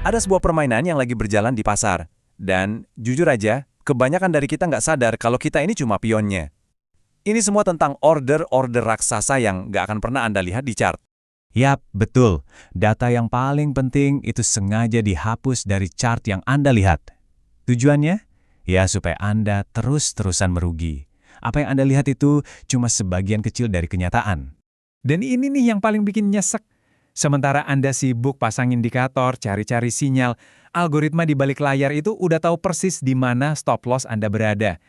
Ada sebuah permainan yang lagi berjalan di pasar. Dan jujur aja, kebanyakan dari kita nggak sadar kalau kita ini cuma pionnya. Ini semua tentang order-order raksasa yang nggak akan pernah Anda lihat di chart. Yap, betul. Data yang paling penting itu sengaja dihapus dari chart yang Anda lihat. Tujuannya? Ya, supaya Anda terus-terusan merugi. Apa yang Anda lihat itu cuma sebagian kecil dari kenyataan. Dan ini nih yang paling bikin nyesek. Sementara Anda sibuk pasang indikator, cari-cari sinyal, algoritma di balik layar itu udah tahu persis di mana stop loss Anda berada.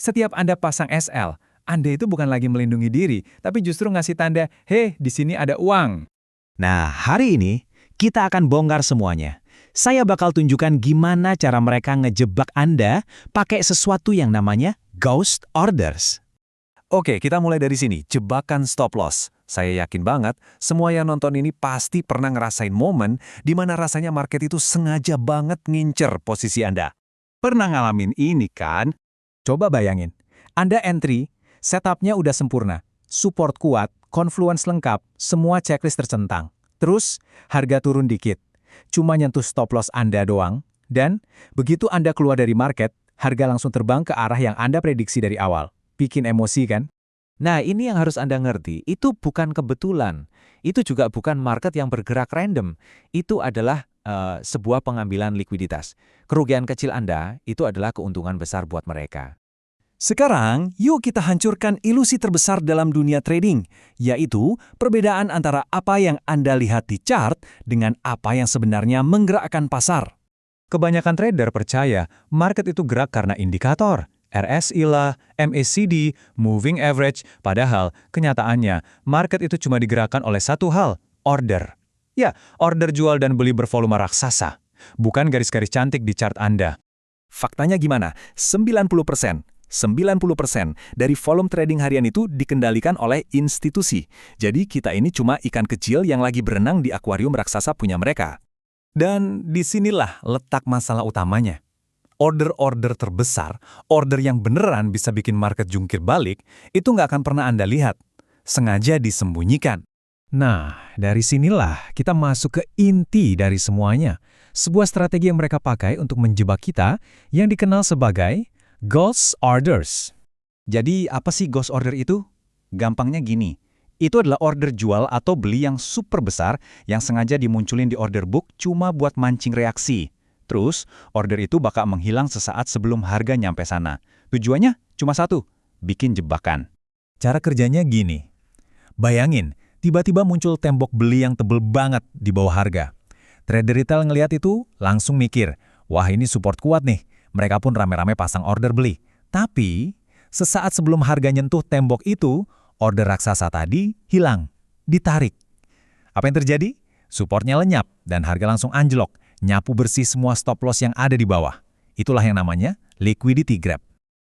Setiap Anda pasang SL, Anda itu bukan lagi melindungi diri, tapi justru ngasih tanda, "Hei, di sini ada uang." Nah, hari ini kita akan bongkar semuanya. Saya bakal tunjukkan gimana cara mereka ngejebak Anda pakai sesuatu yang namanya ghost orders. Oke, kita mulai dari sini, jebakan stop loss. Saya yakin banget, semua yang nonton ini pasti pernah ngerasain momen di mana rasanya market itu sengaja banget ngincer posisi Anda. Pernah ngalamin ini kan? Coba bayangin, Anda entry, setupnya udah sempurna, support kuat, confluence lengkap, semua checklist tercentang. Terus, harga turun dikit. Cuma nyentuh stop loss Anda doang, dan begitu Anda keluar dari market, harga langsung terbang ke arah yang Anda prediksi dari awal. Bikin emosi kan? Nah, ini yang harus Anda ngerti, itu bukan kebetulan. Itu juga bukan market yang bergerak random. Itu adalah sebuah pengambilan likuiditas. Kerugian kecil Anda itu adalah keuntungan besar buat mereka. Sekarang, yuk kita hancurkan ilusi terbesar dalam dunia trading, yaitu perbedaan antara apa yang Anda lihat di chart dengan apa yang sebenarnya menggerakkan pasar. Kebanyakan trader percaya market itu gerak karena indikator. RSI lah, MACD, moving average, padahal kenyataannya market itu cuma digerakkan oleh satu hal, order. Ya, order jual dan beli bervolume raksasa, bukan garis-garis cantik di chart Anda. Faktanya gimana? 90% dari volume trading harian itu dikendalikan oleh institusi. Jadi kita ini cuma ikan kecil yang lagi berenang di akuarium raksasa punya mereka. Dan disinilah letak masalah utamanya. Order-order terbesar, order yang beneran bisa bikin market jungkir balik, itu nggak akan pernah Anda lihat. Sengaja disembunyikan. Nah, dari sinilah kita masuk ke inti dari semuanya. Sebuah strategi yang mereka pakai untuk menjebak kita yang dikenal sebagai ghost orders. Jadi apa sih ghost order itu? Gampangnya gini, itu adalah order jual atau beli yang super besar yang sengaja dimunculin di order book cuma buat mancing reaksi. Terus, order itu bakal menghilang sesaat sebelum harga nyampe sana. Tujuannya cuma satu, bikin jebakan. Cara kerjanya gini. Bayangin, tiba-tiba muncul tembok beli yang tebel banget di bawah harga. Trader retail ngelihat itu, langsung mikir, wah ini support kuat nih. Mereka pun rame-rame pasang order beli. Tapi, sesaat sebelum harga nyentuh tembok itu, order raksasa tadi hilang, ditarik. Apa yang terjadi? Supportnya lenyap dan harga langsung anjlok. Nyapu bersih semua stop loss yang ada di bawah. Itulah yang namanya liquidity grab.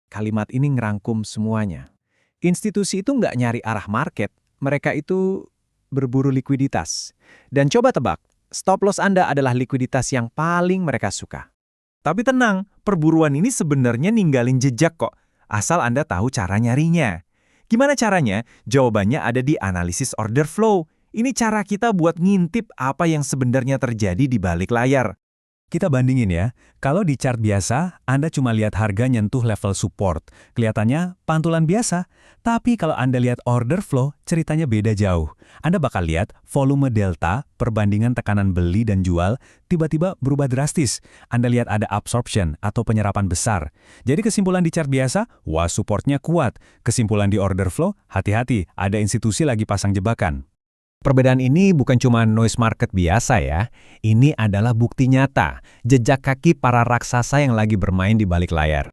Kalimat ini ngerangkum semuanya. Institusi itu nggak nyari arah market, mereka itu berburu likuiditas. Dan coba tebak, stop loss Anda adalah likuiditas yang paling mereka suka. Tapi tenang, perburuan ini sebenarnya ninggalin jejak kok, asal Anda tahu cara nyarinya. Gimana caranya? Jawabannya ada di analisis order flow. Ini cara kita buat ngintip apa yang sebenarnya terjadi di balik layar. Kita bandingin ya, kalau di chart biasa, Anda cuma lihat harga nyentuh level support. Kelihatannya pantulan biasa, tapi kalau Anda lihat order flow, ceritanya beda jauh. Anda bakal lihat volume delta, perbandingan tekanan beli dan jual, tiba-tiba berubah drastis. Anda lihat ada absorption atau penyerapan besar. Jadi kesimpulan di chart biasa, wah supportnya kuat. Kesimpulan di order flow, hati-hati, ada institusi lagi pasang jebakan. Perbedaan ini bukan cuma noise market biasa ya. Ini adalah bukti nyata, jejak kaki para raksasa yang lagi bermain di balik layar.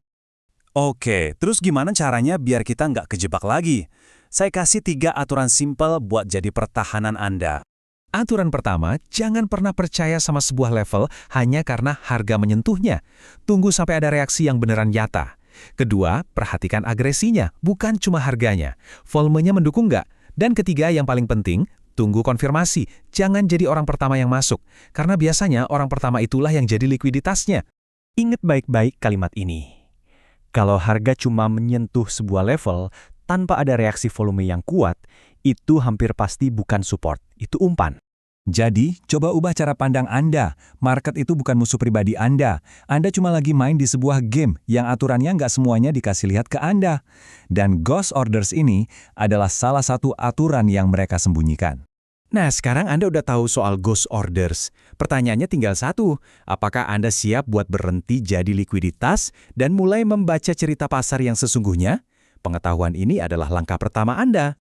Oke, terus gimana caranya biar kita nggak kejebak lagi? Saya kasih 3 aturan simpel buat jadi pertahanan Anda. Aturan pertama, jangan pernah percaya sama sebuah level hanya karena harga menyentuhnya. Tunggu sampai ada reaksi yang beneran nyata. Kedua, perhatikan agresinya, bukan cuma harganya. Volumenya mendukung nggak? Dan ketiga yang paling penting, tunggu konfirmasi, jangan jadi orang pertama yang masuk, karena biasanya orang pertama itulah yang jadi likuiditasnya. Ingat baik-baik kalimat ini. Kalau harga cuma menyentuh sebuah level, tanpa ada reaksi volume yang kuat, itu hampir pasti bukan support, itu umpan. Jadi, coba ubah cara pandang Anda. Market itu bukan musuh pribadi Anda. Anda cuma lagi main di sebuah game yang aturannya nggak semuanya dikasih lihat ke Anda. Dan ghost orders ini adalah salah satu aturan yang mereka sembunyikan. Nah, sekarang Anda udah tahu soal ghost orders. Pertanyaannya tinggal satu, apakah Anda siap buat berhenti jadi likuiditas dan mulai membaca cerita pasar yang sesungguhnya? Pengetahuan ini adalah langkah pertama Anda.